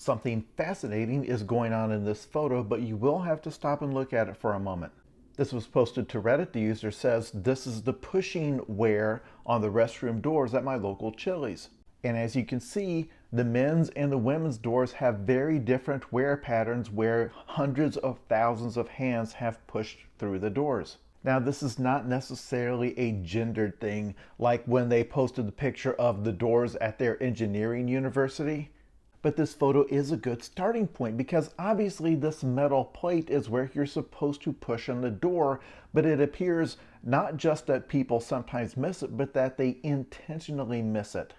Something fascinating is going on in this photo, but you will have to stop and look at it for a moment. This was posted to Reddit. The user says, "This is the pushing wear on the restroom doors at my local Chili's." And as you can see, the men's and the women's doors have very different wear patterns where hundreds of thousands of hands have pushed through the doors. Now, this is not necessarily a gendered thing like when they posted the picture of the doors at their engineering university. But this photo is a good starting point because obviously this metal plate is where you're supposed to push on the door, but it appears not just that people sometimes miss it, but that they intentionally miss it.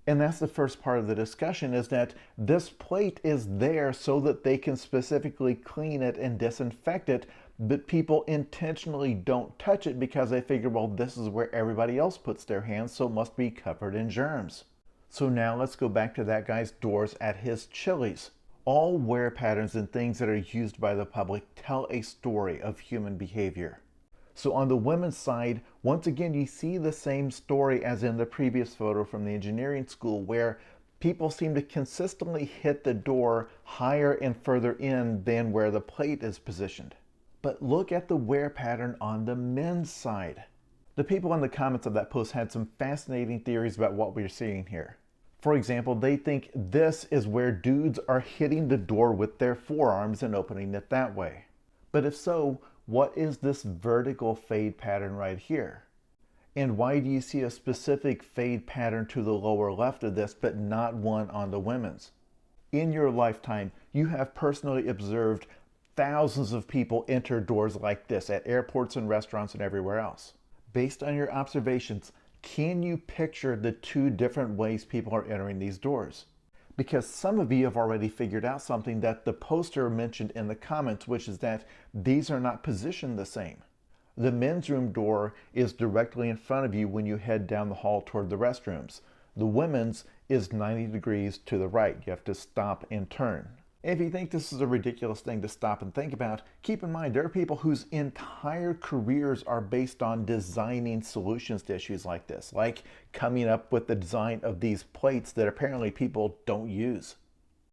And that's the first part of the discussion, is that this plate is there so that they can specifically clean it and disinfect it, but people intentionally don't touch it because they figure, well, this is where everybody else puts their hands, so it must be covered in germs. So now let's go back to that guy's doors at his Chili's. All wear patterns and things that are used by the public tell a story of human behavior. So on the women's side, once again, you see the same story as in the previous photo from the engineering school, where people seem to consistently hit the door higher and further in than where the plate is positioned. But look at the wear pattern on the men's side. The people in the comments of that post had some fascinating theories about what we're seeing here. For example, they think this is where dudes are hitting the door with their forearms and opening it that way. But if so, what is this vertical fade pattern right here? And why do you see a specific fade pattern to the lower left of this, but not one on the women's? In your lifetime, you have personally observed thousands of people enter doors like this at airports and restaurants and everywhere else. Based on your observations, can you picture the two different ways people are entering these doors? Because some of you have already figured out something that the poster mentioned in the comments, which is that these are not positioned the same. The men's room door is directly in front of you when you head down the hall toward the restrooms. The women's is 90 degrees to the right. You have to stop and turn. If you think this is a ridiculous thing to stop and think about, keep in mind there are people whose entire careers are based on designing solutions to issues like this, like coming up with the design of these plates that apparently people don't use.